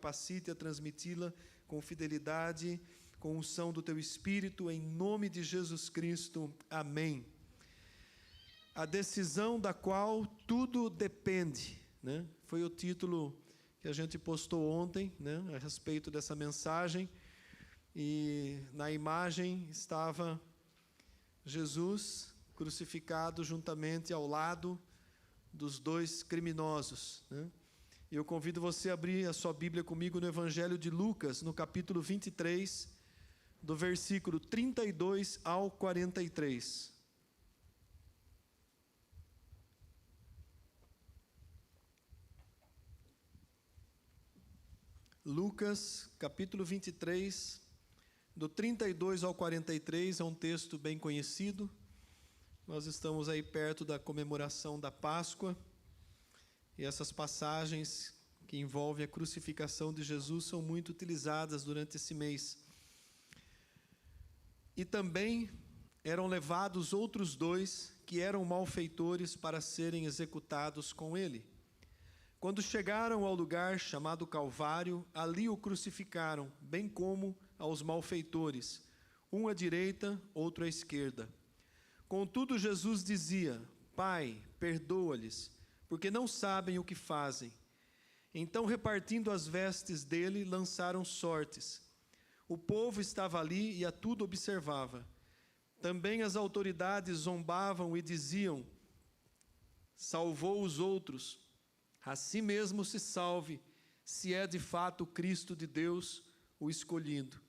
Capacite a transmiti-la com fidelidade, com unção do Teu Espírito, em nome de Jesus Cristo. Amém. A decisão da qual tudo depende, né? Foi o título que a gente postou ontem, né? A respeito dessa mensagem. E na imagem estava Jesus crucificado juntamente ao lado dos dois criminosos, né? E eu convido você a abrir a sua Bíblia comigo no Evangelho de Lucas, no capítulo 23, do versículo 32 ao 43. Lucas, capítulo 23, do 32 ao 43, é um texto bem conhecido. Nós estamos aí perto da comemoração da Páscoa. E essas passagens que envolvem a crucificação de Jesus são muito utilizadas durante esse mês. E também eram levados outros dois que eram malfeitores para serem executados com ele. Quando chegaram ao lugar chamado Calvário, ali o crucificaram, bem como aos malfeitores, um à direita, outro à esquerda. Contudo, Jesus dizia: Pai, perdoa-lhes, porque não sabem o que fazem. Então, repartindo as vestes dele, lançaram sortes. O povo estava ali e a tudo observava. Também as autoridades zombavam e diziam: salvou os outros, a si mesmo se salve, se é de fato o Cristo de Deus, o escolhido.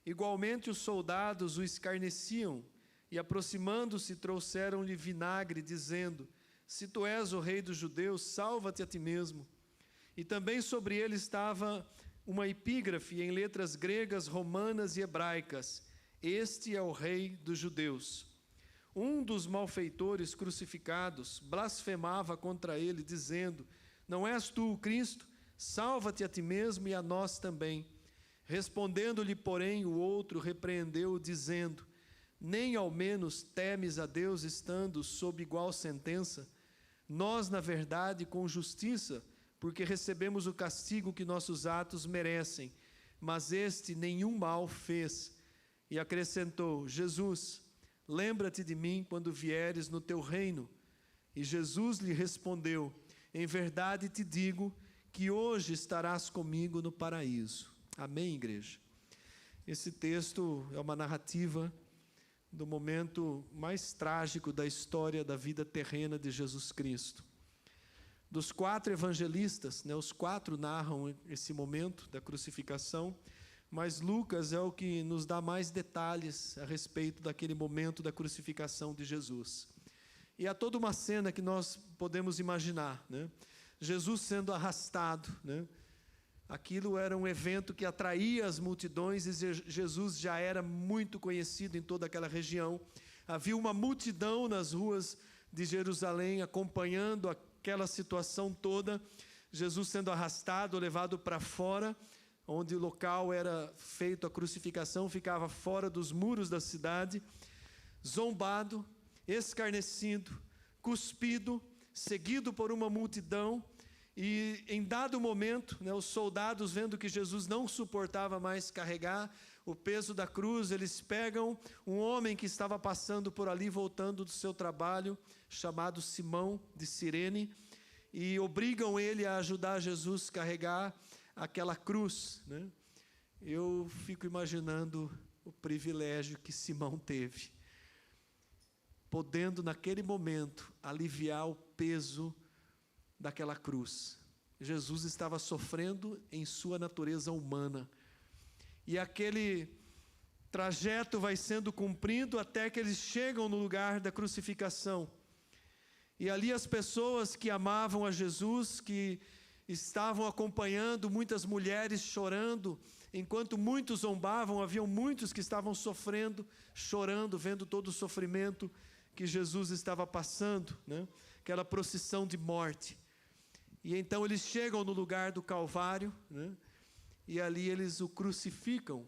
Igualmente os soldados o escarneciam e, aproximando-se, trouxeram-lhe vinagre, dizendo: se tu és o rei dos judeus, salva-te a ti mesmo. E também sobre ele estava uma epígrafe em letras gregas, romanas e hebraicas: este é o rei dos judeus. Um dos malfeitores crucificados blasfemava contra ele, dizendo: não és tu o Cristo? Salva-te a ti mesmo e a nós também. Respondendo-lhe, porém, o outro repreendeu, dizendo: nem ao menos temes a Deus, estando sob igual sentença? Nós, na verdade, com justiça, porque recebemos o castigo que nossos atos merecem, mas este nenhum mal fez. E acrescentou: Jesus, lembra-te de mim quando vieres no teu reino. E Jesus lhe respondeu: em verdade te digo que hoje estarás comigo no paraíso. Amém, igreja? Esse texto é uma narrativa do momento mais trágico da história da vida terrena de Jesus Cristo. Dos 4 evangelistas, né, os 4 narram esse momento da crucificação, mas Lucas é o que nos dá mais detalhes a respeito daquele momento da crucificação de Jesus. E há toda uma cena que nós podemos imaginar, né? Jesus sendo arrastado, né? Aquilo era um evento que atraía as multidões e Jesus já era muito conhecido em toda aquela região. Havia uma multidão nas ruas de Jerusalém acompanhando aquela situação toda. Jesus sendo arrastado, levado para fora, onde o local era feito a crucificação, ficava fora dos muros da cidade, zombado, escarnecido, cuspido, seguido por uma multidão. E em dado momento, né, os soldados, vendo que Jesus não suportava mais carregar o peso da cruz, eles pegam um homem que estava passando por ali, voltando do seu trabalho, chamado Simão de Cirene, e obrigam ele a ajudar Jesus a carregar aquela cruz, né? Eu fico imaginando o privilégio que Simão teve, podendo naquele momento aliviar o peso daquela cruz. Jesus estava sofrendo em sua natureza humana. E aquele trajeto vai sendo cumprido até que eles chegam no lugar da crucificação. E ali as pessoas que amavam a Jesus, que estavam acompanhando, muitas mulheres chorando, enquanto muitos zombavam, haviam muitos que estavam sofrendo, chorando, vendo todo o sofrimento que Jesus estava passando, né? Aquela procissão de morte. E então eles chegam no lugar do Calvário, né? E ali eles o crucificam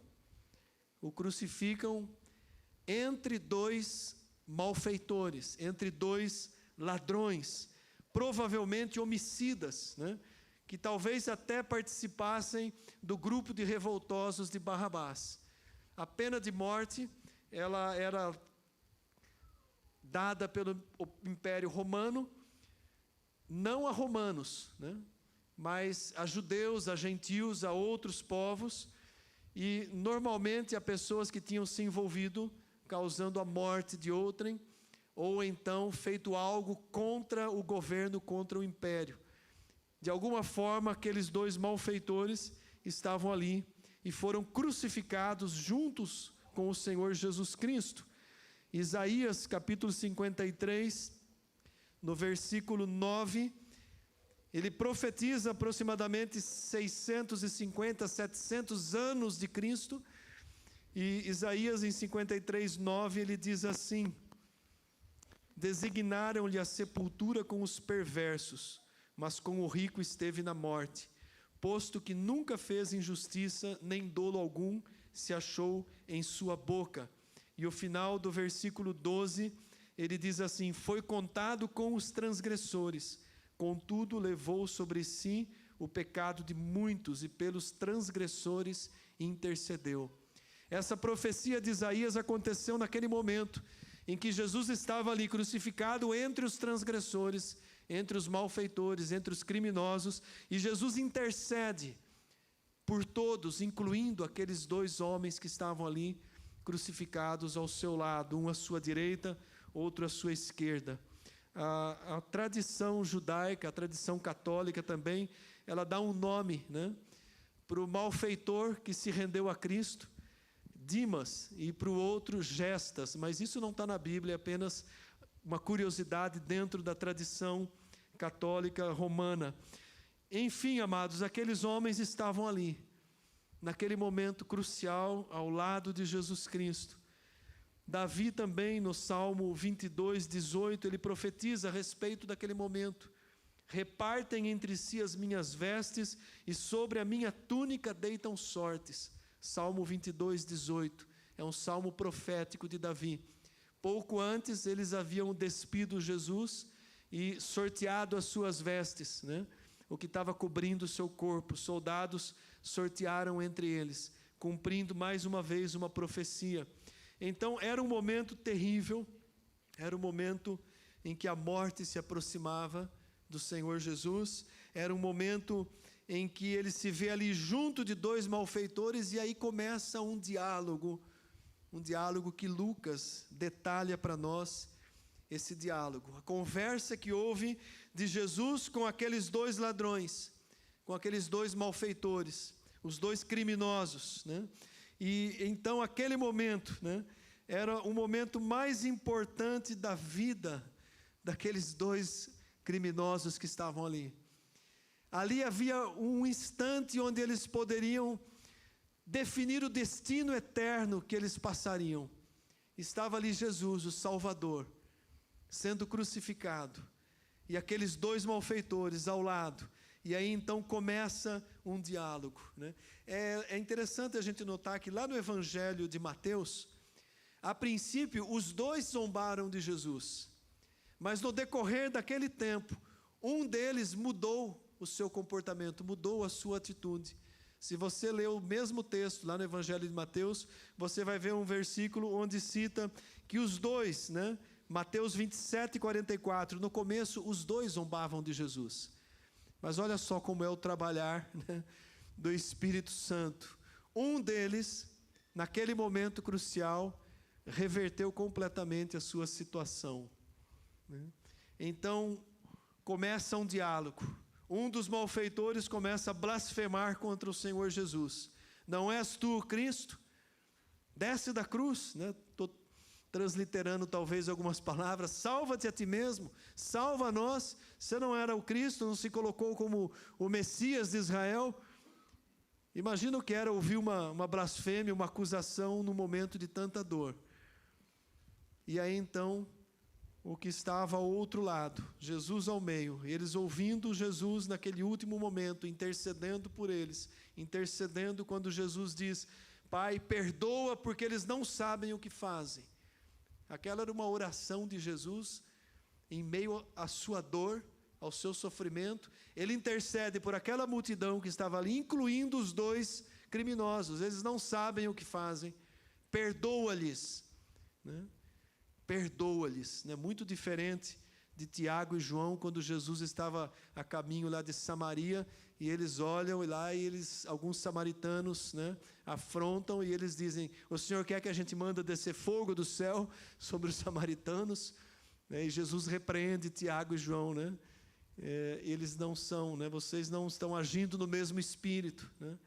entre 2 malfeitores, entre 2 ladrões, provavelmente homicidas, né? que talvez até participassem do grupo de revoltosos de Barrabás. A pena de morte, ela era dada pelo Império Romano, não a romanos, né? Mas a judeus, a gentios, a outros povos, e normalmente a pessoas que tinham se envolvido causando a morte de outrem, ou então feito algo contra o governo, contra o império. De alguma forma, aqueles dois malfeitores estavam ali e foram crucificados juntos com o Senhor Jesus Cristo. Isaías, capítulo 53, no versículo 9, ele profetiza aproximadamente 650, 700 anos de Cristo. E Isaías, em 53, 9, ele diz assim: designaram-lhe a sepultura com os perversos, mas com o rico esteve na morte, posto que nunca fez injustiça, nem dolo algum se achou em sua boca. E o final do versículo 12, ele diz assim: foi contado com os transgressores, contudo levou sobre si o pecado de muitos, e pelos transgressores intercedeu. Essa profecia de Isaías aconteceu naquele momento em que Jesus estava ali crucificado entre os transgressores, entre os malfeitores, entre os criminosos, e Jesus intercede por todos, incluindo aqueles dois homens que estavam ali crucificados ao seu lado, um à sua direita, outro à sua esquerda. A tradição judaica, a tradição católica também, ela dá um nome, né, para o malfeitor que se rendeu a Cristo, Dimas, e para o outro, Gestas. Mas isso não está na Bíblia, é apenas uma curiosidade dentro da tradição católica romana. Enfim, amados, aqueles homens estavam ali, naquele momento crucial, ao lado de Jesus Cristo. Davi também, no Salmo 22, 18, ele profetiza a respeito daquele momento: repartem entre si as minhas vestes, e sobre a minha túnica deitam sortes. Salmo 22, 18, é um salmo profético de Davi. Pouco antes, eles haviam despido Jesus e sorteado as suas vestes, né? O que estava cobrindo o seu corpo. Soldados sortearam entre eles, cumprindo mais uma vez uma profecia. Então, era um momento terrível, era um momento em que a morte se aproximava do Senhor Jesus, era um momento em que ele se vê ali junto de dois malfeitores, e aí começa um diálogo que Lucas detalha para nós, esse diálogo, a conversa que houve de Jesus com aqueles dois ladrões, com aqueles dois malfeitores, os dois criminosos, né? E então aquele momento, né, era o momento mais importante da vida daqueles dois criminosos que estavam ali. Ali havia um instante onde eles poderiam definir o destino eterno que eles passariam. Estava ali Jesus, o Salvador, sendo crucificado, e aqueles dois malfeitores ao lado. E aí então começa um diálogo, né? É interessante a gente notar que lá no Evangelho de Mateus, a princípio os dois zombaram de Jesus, mas no decorrer daquele tempo, um deles mudou o seu comportamento, mudou a sua atitude. Se você ler o mesmo texto lá no Evangelho de Mateus, você vai ver um versículo onde cita que os dois, né, Mateus 27, 44, no começo os dois zombavam de Jesus. Mas olha só como é o trabalhar, né, do Espírito Santo. Um deles, naquele momento crucial, reverteu completamente a sua situação, né? Então, começa um diálogo. Um dos malfeitores começa a blasfemar contra o Senhor Jesus. Não és tu o Cristo? Desce da cruz, né? Estou transliterando talvez algumas palavras. Salva-te a ti mesmo, salva nós. Você não era o Cristo, não se colocou como o Messias de Israel. Imagina o que era ouvir uma blasfêmia, uma acusação no momento de tanta dor. E aí então, o que estava ao outro lado, Jesus ao meio, eles ouvindo Jesus naquele último momento, intercedendo por eles, intercedendo quando Jesus diz: Pai, perdoa porque eles não sabem o que fazem. Aquela era uma oração de Jesus em meio à sua dor, ao seu sofrimento, ele intercede por aquela multidão que estava ali, incluindo os dois criminosos. Eles não sabem o que fazem. Perdoa-lhes, né? Perdoa-lhes, né? Muito diferente de Tiago e João, quando Jesus estava a caminho lá de Samaria, e eles olham lá e alguns samaritanos, né, afrontam, e eles dizem: o Senhor quer que a gente manda descer fogo do céu sobre os samaritanos? E Jesus repreende Tiago e João, né? Eles não são, né? Vocês não estão agindo no mesmo espírito, né?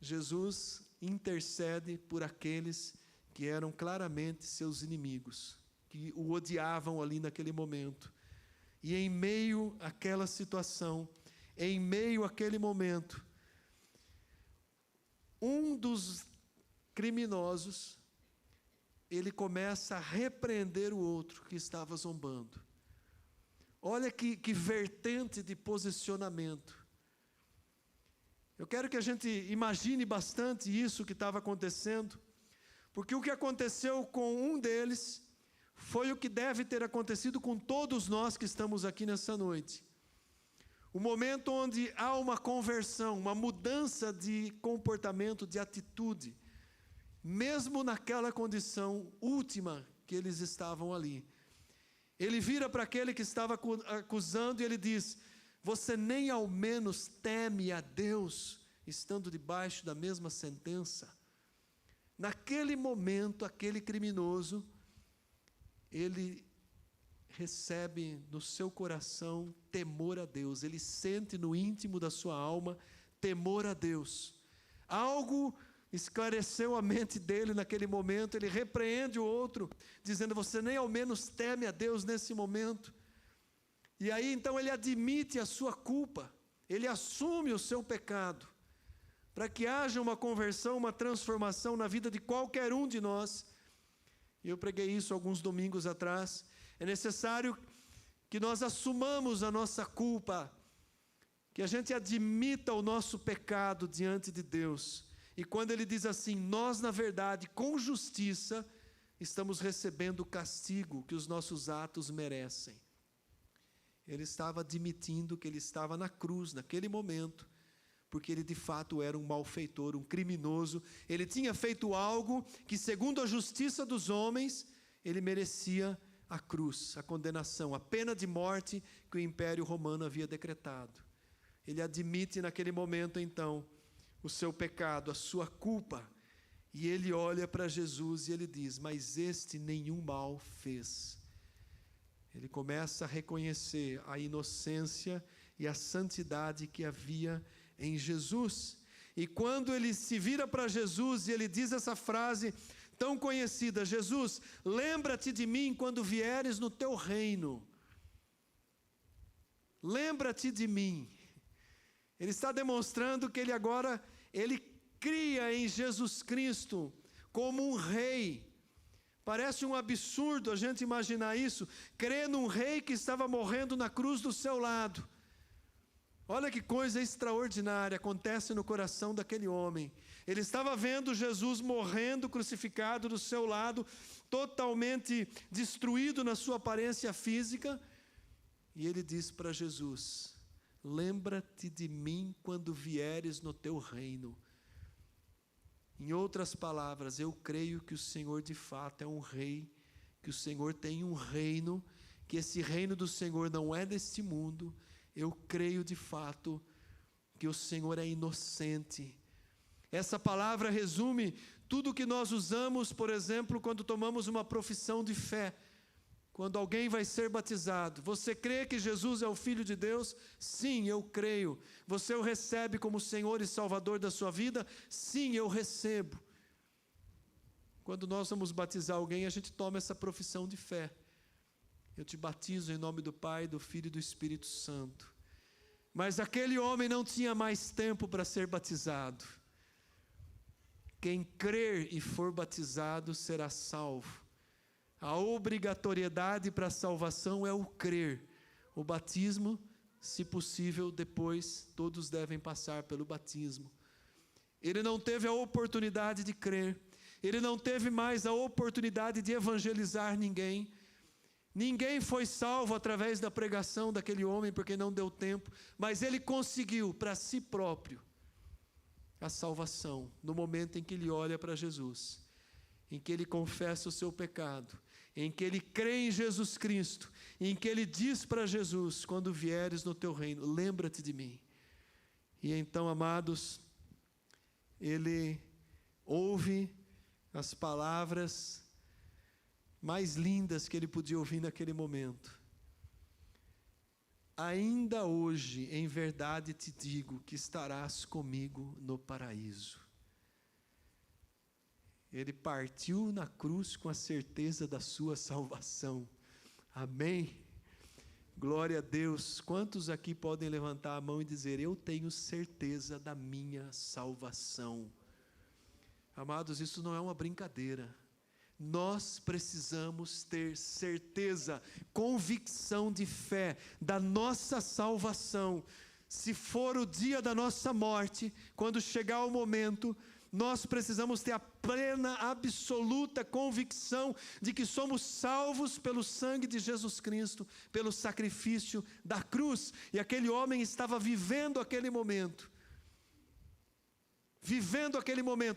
Jesus intercede por aqueles que eram claramente seus inimigos, que o odiavam ali naquele momento. E em meio àquela situação, em meio àquele momento, um dos criminosos, ele começa a repreender o outro que estava zombando. Olha que vertente de posicionamento. Eu quero que a gente imagine bastante isso que estava acontecendo, porque o que aconteceu com um deles foi o que deve ter acontecido com todos nós que estamos aqui nessa noite. O momento onde há uma conversão, uma mudança de comportamento, de atitude, mesmo naquela condição última que eles estavam ali. Ele vira para aquele que estava acusando e ele diz: você nem ao menos teme a Deus, estando debaixo da mesma sentença? Naquele momento, aquele criminoso, ele recebe no seu coração temor a Deus. Ele sente no íntimo da sua alma temor a Deus. Algo esclareceu a mente dele naquele momento. Ele repreende o outro, dizendo: você nem ao menos teme a Deus nesse momento. E aí então ele admite a sua culpa, ele assume o seu pecado, para que haja uma conversão, uma transformação na vida de qualquer um de nós. E eu preguei isso alguns domingos atrás. É necessário que nós assumamos a nossa culpa, que a gente admita o nosso pecado diante de Deus. E quando ele diz assim: nós na verdade, com justiça, estamos recebendo o castigo que os nossos atos merecem. Ele estava admitindo que ele estava na cruz naquele momento, porque ele de fato era um malfeitor, um criminoso. Ele tinha feito algo que, segundo a justiça dos homens, ele merecia a cruz, a condenação, a pena de morte que o Império Romano havia decretado. Ele admite naquele momento então o seu pecado, a sua culpa, e ele olha para Jesus e ele diz: mas este nenhum mal fez. Ele começa a reconhecer a inocência e a santidade que havia em Jesus. E quando ele se vira para Jesus e ele diz essa frase tão conhecida: Jesus, lembra-te de mim quando vieres no teu reino. Lembra-te de mim. Ele está demonstrando que ele cria em Jesus Cristo como um rei. Parece um absurdo a gente imaginar isso, crer num rei que estava morrendo na cruz do seu lado. Olha que coisa extraordinária acontece no coração daquele homem. Ele estava vendo Jesus morrendo, crucificado do seu lado, totalmente destruído na sua aparência física. E ele diz para Jesus: lembra-te de mim quando vieres no teu reino. Em outras palavras, eu creio que o Senhor de fato é um rei, que o Senhor tem um reino, que esse reino do Senhor não é deste mundo. Eu creio de fato que o Senhor é inocente. Essa palavra resume tudo o que nós usamos, por exemplo, quando tomamos uma profissão de fé. Quando alguém vai ser batizado: você crê que Jesus é o Filho de Deus? Sim, eu creio. Você o recebe como Senhor e Salvador da sua vida? Sim, eu recebo. Quando nós vamos batizar alguém, a gente toma essa profissão de fé. Eu te batizo em nome do Pai, do Filho e do Espírito Santo. Mas aquele homem não tinha mais tempo para ser batizado. Quem crer e for batizado será salvo. A obrigatoriedade para a salvação é o crer. O batismo, se possível, depois todos devem passar pelo batismo. Ele não teve a oportunidade de crer. Ele não teve mais a oportunidade de evangelizar ninguém. Ninguém foi salvo através da pregação daquele homem, porque não deu tempo, mas ele conseguiu para si próprio a salvação, no momento em que ele olha para Jesus, em que ele confessa o seu pecado, em que ele crê em Jesus Cristo, em que ele diz para Jesus: quando vieres no teu reino, lembra-te de mim. E então, amados, ele ouve as palavras mais lindas que ele podia ouvir naquele momento. Ainda hoje, em verdade te digo, que estarás comigo no paraíso. Ele partiu na cruz com a certeza da sua salvação. Amém? Glória a Deus. Quantos aqui podem levantar a mão e dizer: eu tenho certeza da minha salvação? Amados, isso não é uma brincadeira. Nós precisamos ter certeza, convicção de fé da nossa salvação. Se for o dia da nossa morte, quando chegar o momento, nós precisamos ter a plena, absoluta convicção de que somos salvos pelo sangue de Jesus Cristo, pelo sacrifício da cruz. E aquele homem estava vivendo aquele momento.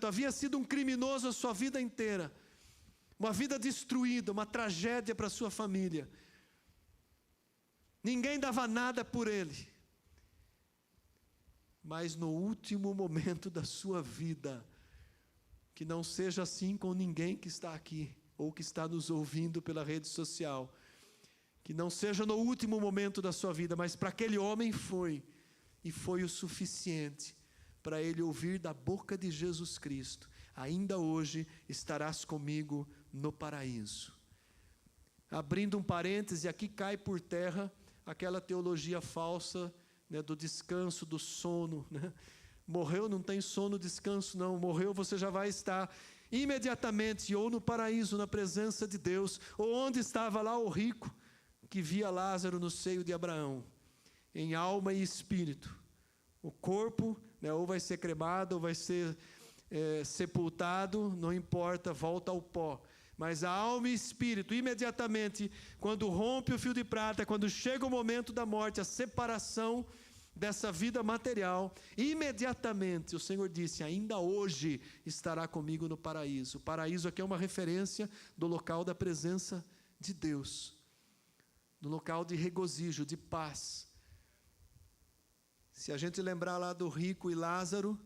Havia sido um criminoso a sua vida inteira. Uma vida destruída, uma tragédia para a sua família. Ninguém dava nada por ele. Mas no último momento da sua vida, que não seja assim com ninguém que está aqui, ou que está nos ouvindo pela rede social, que não seja no último momento da sua vida, mas para aquele homem foi, e foi o suficiente para ele ouvir da boca de Jesus Cristo: ainda hoje estarás comigo no paraíso. Abrindo um parêntese, aqui cai por terra aquela teologia falsa, né, do descanso, do sono, né? Morreu, não tem sono, descanso não. Morreu, você já vai estar imediatamente ou no paraíso, na presença de Deus, ou onde estava lá o rico que via Lázaro no seio de Abraão, em alma e espírito. O corpo, né, ou vai ser cremado, ou vai ser sepultado, não importa, volta ao pó. Mas a alma e espírito, imediatamente, quando rompe o fio de prata, quando chega o momento da morte, a separação dessa vida material, imediatamente o Senhor disse: ainda hoje estará comigo no paraíso. O paraíso aqui é uma referência do local da presença de Deus, do local de regozijo, de paz. Se a gente lembrar lá do rico e Lázaro,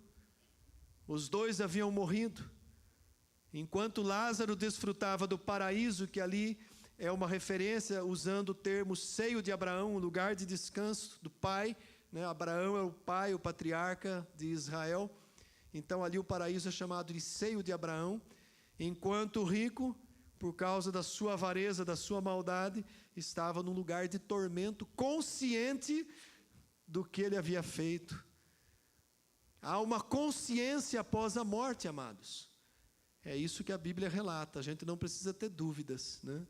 os dois haviam morrido. Enquanto Lázaro desfrutava do paraíso, que ali é uma referência, usando o termo seio de Abraão, o lugar de descanso do pai, né? Abraão é o pai, o patriarca de Israel. Então ali o paraíso é chamado de seio de Abraão. Enquanto o rico, por causa da sua avareza, da sua maldade, estava num lugar de tormento, consciente do que ele havia feito. Há uma consciência após a morte, amados. É isso que a Bíblia relata, a gente não precisa ter dúvidas, né?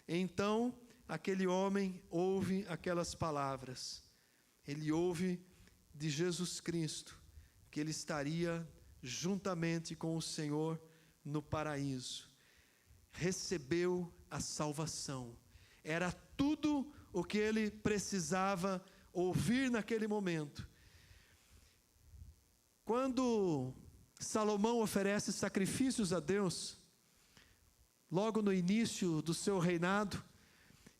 Então, aquele homem ouve aquelas palavras. Ele ouve de Jesus Cristo que ele estaria juntamente com o Senhor no paraíso. Recebeu a salvação. Era tudo o que ele precisava ouvir naquele momento. Quando Salomão oferece sacrifícios a Deus, logo no início do seu reinado,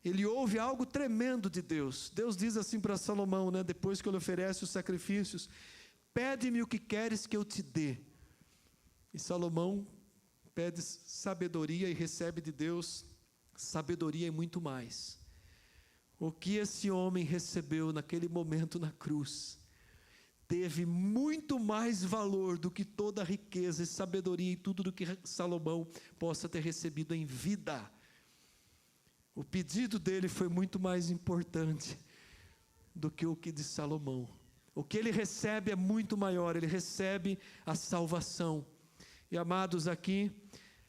ele ouve algo tremendo de Deus. Deus diz assim para Salomão, né, depois que ele oferece os sacrifícios: pede-me o que queres que eu te dê. E Salomão pede sabedoria e recebe de Deus sabedoria e muito mais. O que esse homem recebeu naquele momento na cruz teve muito mais valor do que toda a riqueza e sabedoria e tudo do que Salomão possa ter recebido em vida. O pedido dele foi muito mais importante do que o que de Salomão. O que ele recebe é muito maior, ele recebe a salvação. E amados, aqui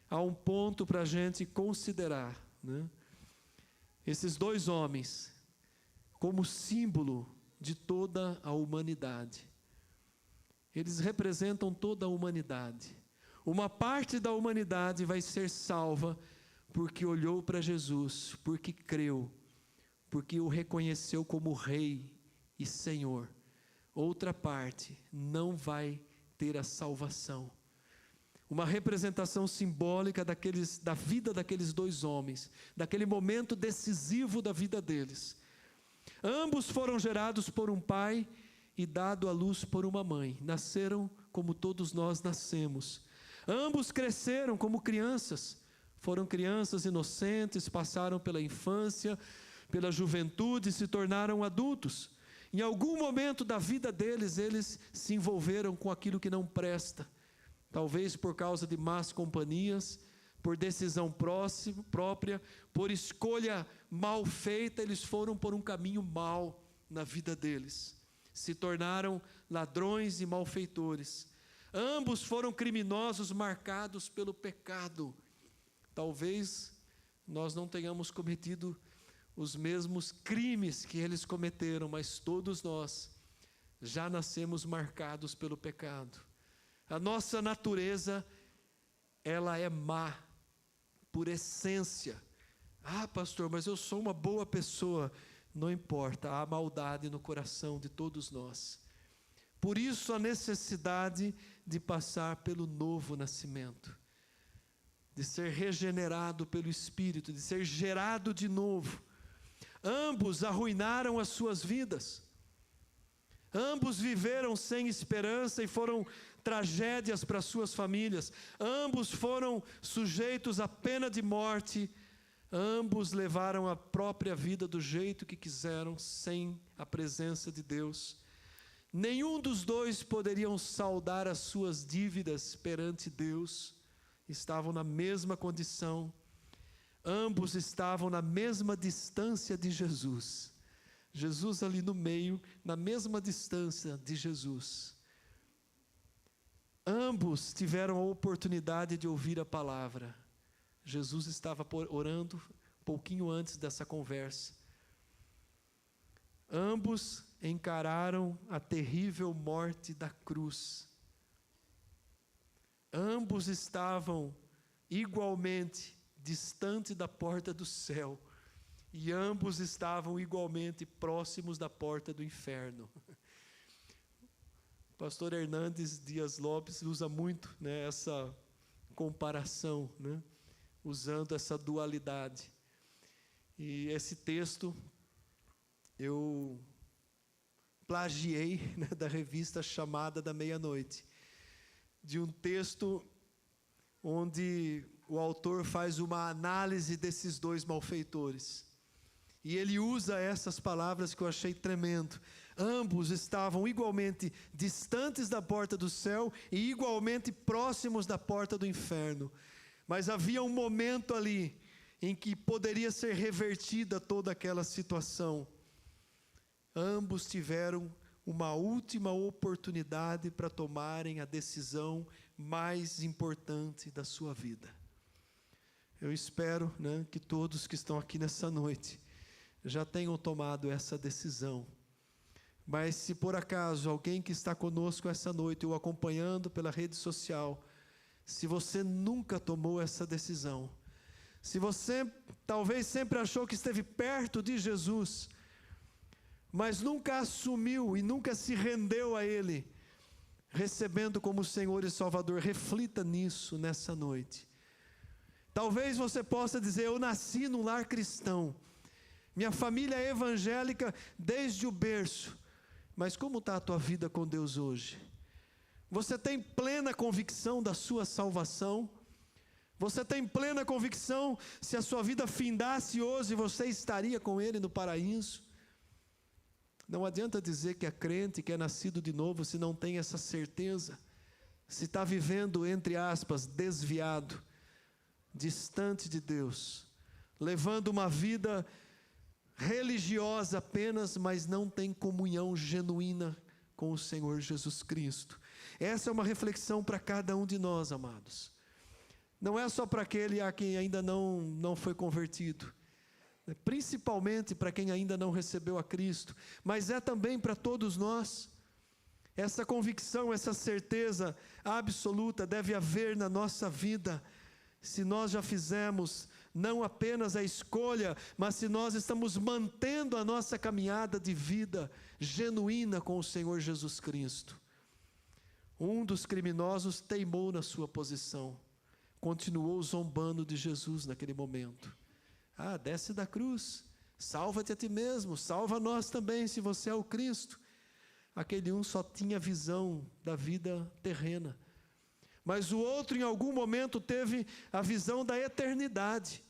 há um ponto para a gente considerar, né? Esses dois homens, como símbolo de toda a humanidade. Eles representam toda a humanidade. Uma parte da humanidade vai ser salva porque olhou para Jesus, porque creu, porque o reconheceu como Rei e Senhor. Outra parte não vai ter a salvação. Uma representação simbólica da vida daqueles dois homens, daquele momento decisivo da vida deles. Ambos foram gerados por um pai e dado à luz por uma mãe. Nasceram como todos nós nascemos. Ambos cresceram como crianças. Foram crianças inocentes, passaram pela infância, pela juventude e se tornaram adultos. Em algum momento da vida deles, eles se envolveram com aquilo que não presta. Talvez por causa de más companhias, por decisão própria, por escolha mal feita, eles foram por um caminho mau na vida deles. Se tornaram ladrões e malfeitores. Ambos foram criminosos marcados pelo pecado. Talvez nós não tenhamos cometido os mesmos crimes que eles cometeram, mas todos nós já nascemos marcados pelo pecado. A nossa natureza, ela é má, por essência. Ah, pastor, mas eu sou uma boa pessoa. Não importa, há maldade no coração de todos nós. Por isso a necessidade de passar pelo novo nascimento, de ser regenerado pelo Espírito, de ser gerado de novo. Ambos arruinaram as suas vidas. Ambos viveram sem esperança e foram tragédias para suas famílias. Ambos foram sujeitos à pena de morte. Ambos levaram a própria vida do jeito que quiseram, sem a presença de Deus. Nenhum dos dois poderiam saldar as suas dívidas perante Deus. Estavam na mesma condição. Ambos estavam na mesma distância de Jesus. Jesus ali no meio, na mesma distância de Jesus. Ambos tiveram a oportunidade de ouvir a palavra. Jesus estava orando um pouquinho antes dessa conversa. Ambos encararam a terrível morte da cruz. Ambos estavam igualmente distantes da porta do céu. E ambos estavam igualmente próximos da porta do inferno. O pastor Hernandes Dias Lopes usa muito, essa comparação, usando essa dualidade. E esse texto eu plagiei da revista Chamada da Meia-Noite, de um texto onde o autor faz uma análise desses dois malfeitores. E ele usa essas palavras que eu achei tremendo. Ambos estavam igualmente distantes da porta do céu e igualmente próximos da porta do inferno. Mas havia um momento ali em que poderia ser revertida toda aquela situação. Ambos tiveram uma última oportunidade para tomarem a decisão mais importante da sua vida. Eu espero, que todos que estão aqui nessa noite já tenham tomado essa decisão. Mas se por acaso alguém que está conosco essa noite ou acompanhando pela rede social, se você nunca tomou essa decisão, se você talvez sempre achou que esteve perto de Jesus, mas nunca assumiu e nunca se rendeu a Ele, recebendo como Senhor e Salvador, reflita nisso nessa noite. Talvez você possa dizer: eu nasci num lar cristão, minha família é evangélica desde o berço, mas como está a tua vida com Deus hoje? Você tem plena convicção da sua salvação? Você tem plena convicção se a sua vida findasse hoje, você estaria com Ele no paraíso? Não adianta dizer que é crente, que é nascido de novo, se não tem essa certeza, se está vivendo, entre aspas, desviado, distante de Deus, levando uma vida religiosa apenas, mas não tem comunhão genuína com o Senhor Jesus Cristo. Essa é uma reflexão para cada um de nós, amados. Não é só para aquele a quem ainda não foi convertido, principalmente para quem ainda não recebeu a Cristo, mas é também para todos nós. Essa convicção, essa certeza absoluta deve haver na nossa vida. Se nós já fizemos não apenas a escolha, mas se nós estamos mantendo a nossa caminhada de vida genuína com o Senhor Jesus Cristo. Um dos criminosos teimou na sua posição, continuou zombando de Jesus naquele momento. Desce da cruz, salva-te a ti mesmo, salva nós também, se você é o Cristo. Aquele um só tinha visão da vida terrena, mas o outro em algum momento teve a visão da eternidade.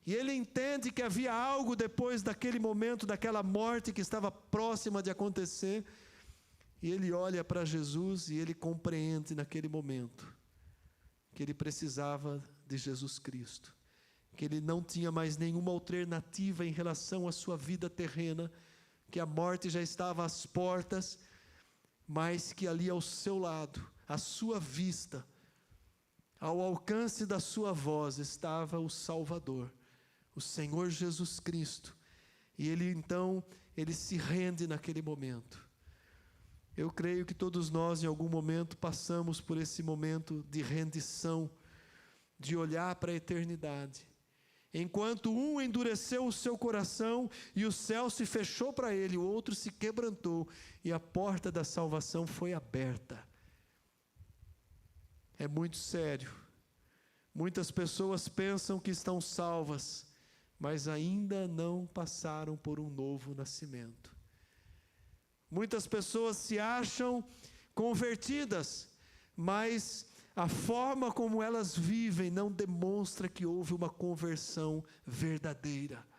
E ele entende que havia algo depois daquele momento, daquela morte que estava próxima de acontecer. E ele olha para Jesus e ele compreende naquele momento que ele precisava de Jesus Cristo, que ele não tinha mais nenhuma alternativa em relação à sua vida terrena, que a morte já estava às portas, mas que ali ao seu lado, à sua vista, ao alcance da sua voz, estava o Salvador, o Senhor Jesus Cristo. E ele se rende naquele momento. Eu creio que todos nós em algum momento passamos por esse momento de rendição, de olhar para a eternidade. Enquanto um endureceu o seu coração e o céu se fechou para ele, o outro se quebrantou e a porta da salvação foi aberta. É muito sério. Muitas pessoas pensam que estão salvas, mas ainda não passaram por um novo nascimento. Muitas pessoas se acham convertidas, mas a forma como elas vivem não demonstra que houve uma conversão verdadeira.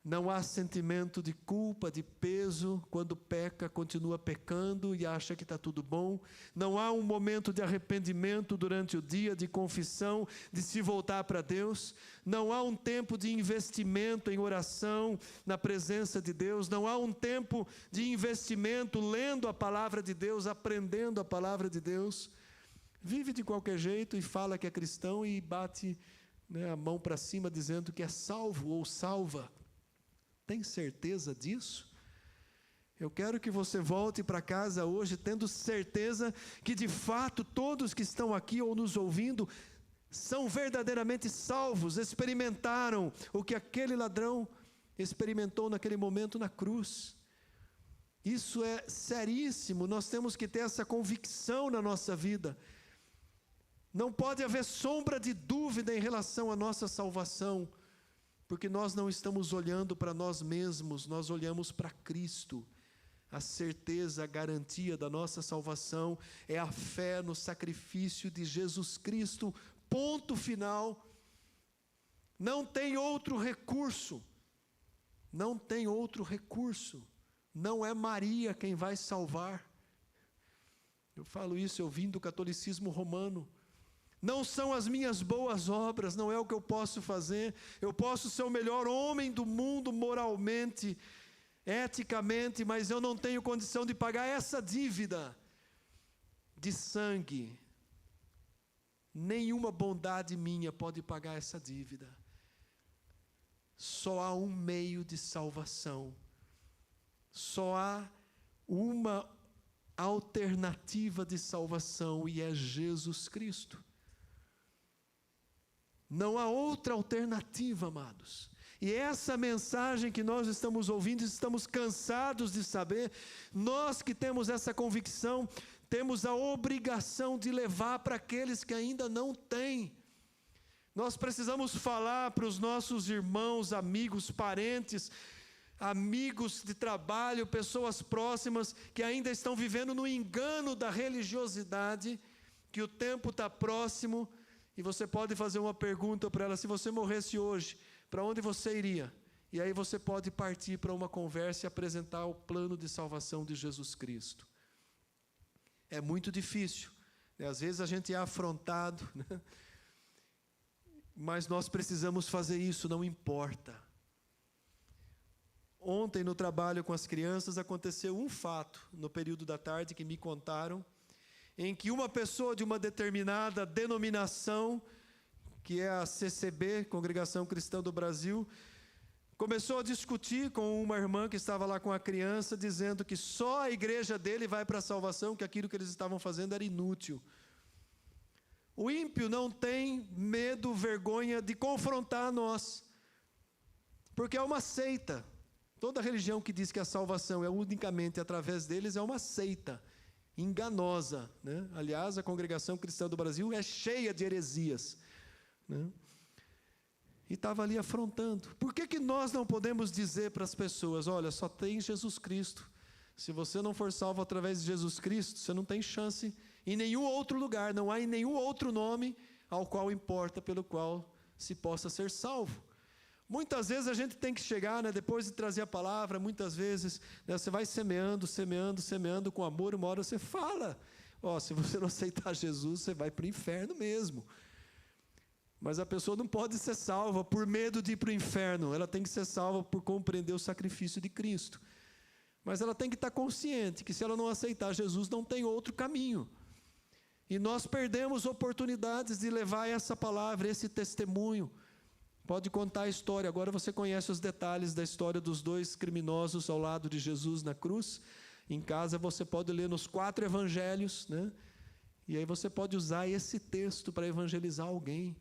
Não há sentimento de culpa, de peso. Quando peca, continua pecando e acha que está tudo bom. Não há um momento de arrependimento durante o dia, de confissão, de se voltar para Deus. Não há um tempo de investimento em oração, na presença de Deus. Não há um tempo de investimento lendo a palavra de Deus, aprendendo a palavra de Deus. Vive de qualquer jeito e fala que é cristão e bate a mão para cima dizendo que é salvo ou salva. Tem certeza disso? Eu quero que você volte para casa hoje tendo certeza que de fato todos que estão aqui ou nos ouvindo são verdadeiramente salvos, experimentaram o que aquele ladrão experimentou naquele momento na cruz. Isso é seríssimo, nós temos que ter essa convicção na nossa vida. Não pode haver sombra de dúvida em relação à nossa salvação, porque nós não estamos olhando para nós mesmos, nós olhamos para Cristo. A certeza, a garantia da nossa salvação é a fé no sacrifício de Jesus Cristo, ponto final. Não tem outro recurso, não tem outro recurso, não é Maria quem vai salvar. Eu falo isso, eu vim do catolicismo romano. Não são as minhas boas obras, não é o que eu posso fazer. Eu posso ser o melhor homem do mundo moralmente, eticamente, mas eu não tenho condição de pagar essa dívida de sangue. Nenhuma bondade minha pode pagar essa dívida. Só há um meio de salvação. Só há uma alternativa de salvação e é Jesus Cristo. Não há outra alternativa, amados. E essa mensagem que nós estamos ouvindo, estamos cansados de saber, nós que temos essa convicção, temos a obrigação de levar para aqueles que ainda não têm. Nós precisamos falar para os nossos irmãos, amigos, parentes, amigos de trabalho, pessoas próximas que ainda estão vivendo no engano da religiosidade, que o tempo está próximo. E você pode fazer uma pergunta para ela: se você morresse hoje, para onde você iria? E aí você pode partir para uma conversa e apresentar o plano de salvação de Jesus Cristo. É muito difícil, né? Às vezes a gente é afrontado, né? Mas nós precisamos fazer isso, não importa. Ontem no trabalho com as crianças aconteceu um fato, no período da tarde, que me contaram, em que uma pessoa de uma determinada denominação, que é a CCB, Congregação Cristã do Brasil, começou a discutir com uma irmã que estava lá com a criança, dizendo que só a igreja dele vai para a salvação, que aquilo que eles estavam fazendo era inútil. O ímpio não tem medo, vergonha de confrontar nós, porque é uma seita. Toda religião que diz que a salvação é unicamente através deles é uma seita enganosa, né? Aliás, a Congregação Cristã do Brasil é cheia de heresias, né? E estava ali afrontando. Por que nós não podemos dizer para as pessoas: olha, só tem Jesus Cristo. Se você não for salvo através de Jesus Cristo, você não tem chance em nenhum outro lugar, não há em nenhum outro nome ao qual importa, pelo qual se possa ser salvo. Muitas vezes a gente tem que chegar, né, depois de trazer a palavra, muitas vezes, né, você vai semeando com amor, uma hora você fala: ó, se você não aceitar Jesus, você vai para o inferno mesmo. Mas a pessoa não pode ser salva por medo de ir para o inferno, ela tem que ser salva por compreender o sacrifício de Cristo. Mas ela tem que estar consciente que se ela não aceitar Jesus, não tem outro caminho. E nós perdemos oportunidades de levar essa palavra, esse testemunho. Pode contar a história. Agora você conhece os detalhes da história dos 2 criminosos ao lado de Jesus na cruz. Em casa você pode ler nos 4 evangelhos, né? E aí você pode usar esse texto para evangelizar alguém.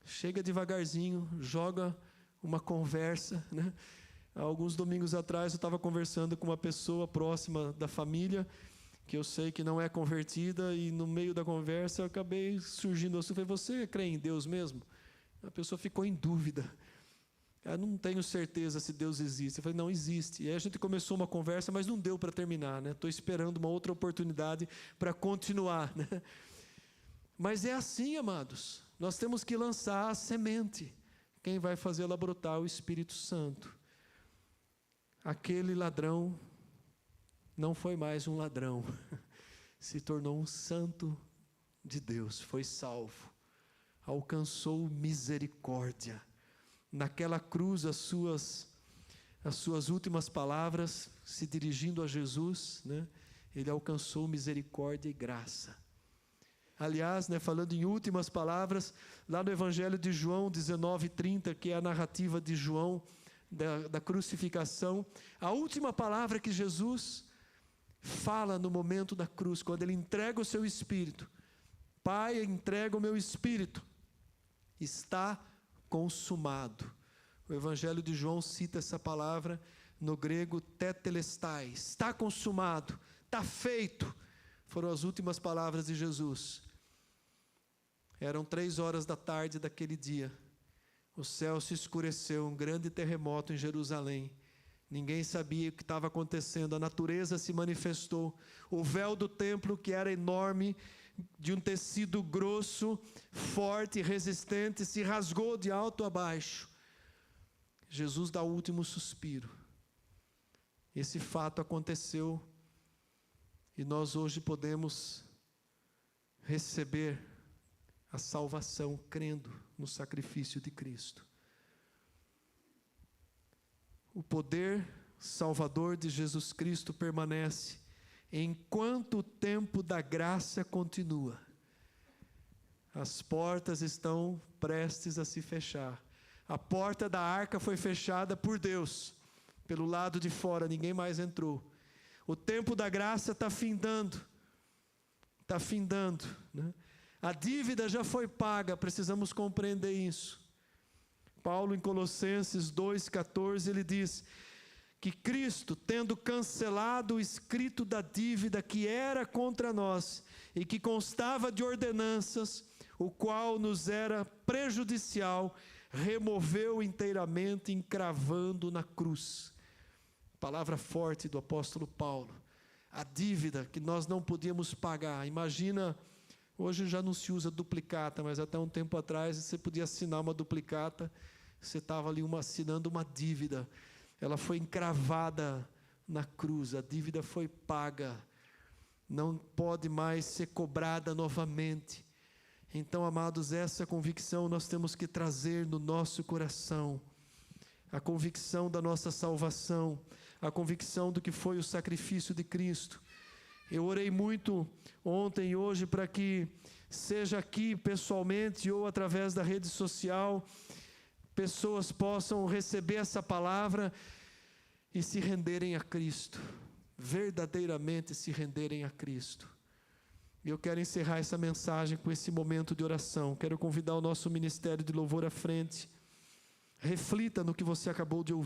Chega devagarzinho, joga uma conversa, né? Há alguns domingos atrás eu estava conversando com uma pessoa próxima da família, que eu sei que não é convertida, e no meio da conversa eu acabei surgindo assim: falei, você crê em Deus mesmo? A pessoa ficou em dúvida. Eu não tenho certeza se Deus existe. Eu falei, não existe. E aí a gente começou uma conversa, mas não deu para terminar, né? Estou esperando uma outra oportunidade para continuar, né? Mas é assim, amados. Nós temos que lançar a semente. Quem vai fazê-la brotar? O Espírito Santo. Aquele ladrão não foi mais um ladrão. Se tornou um santo de Deus. Foi salvo. Alcançou misericórdia. Naquela cruz, as suas últimas palavras, se dirigindo a Jesus, né, ele alcançou misericórdia e graça. Aliás, né, falando em últimas palavras, lá no Evangelho de João 19:30, que é a narrativa de João, da crucificação, a última palavra que Jesus fala no momento da cruz, quando ele entrega o seu espírito: Pai, entrega o meu espírito. Está consumado. O Evangelho de João cita essa palavra no grego tetelestai. Está consumado, está feito. Foram as últimas palavras de Jesus. Eram 3h daquele dia. O céu se escureceu, um grande terremoto em Jerusalém. Ninguém sabia o que estava acontecendo. A natureza se manifestou. O véu do templo, que era enorme, de um tecido grosso, forte e resistente, se rasgou de alto a baixo. Jesus dá o último suspiro. Esse fato aconteceu e nós hoje podemos receber a salvação crendo no sacrifício de Cristo. O poder salvador de Jesus Cristo permanece enquanto o tempo da graça continua. As portas estão prestes a se fechar. A porta da arca foi fechada por Deus. Pelo lado de fora, ninguém mais entrou. O tempo da graça está findando. Está findando, né? A dívida já foi paga, precisamos compreender isso. Paulo, em Colossenses 2,14, ele diz que Cristo, tendo cancelado o escrito da dívida que era contra nós e que constava de ordenanças, o qual nos era prejudicial, removeu inteiramente, encravando na cruz. Palavra forte do apóstolo Paulo. A dívida que nós não podíamos pagar. Imagina, hoje já não se usa duplicata, mas até um tempo atrás você podia assinar uma duplicata, você estava ali assinando uma dívida. Ela foi encravada na cruz, a dívida foi paga, não pode mais ser cobrada novamente. Então, amados, essa convicção nós temos que trazer no nosso coração, a convicção da nossa salvação, a convicção do que foi o sacrifício de Cristo. Eu orei muito ontem e hoje para que, seja aqui pessoalmente ou através da rede social, pessoas possam receber essa palavra e se renderem a Cristo, verdadeiramente se renderem a Cristo. E eu quero encerrar essa mensagem com esse momento de oração. Quero convidar o nosso ministério de louvor à frente. Reflita no que você acabou de ouvir.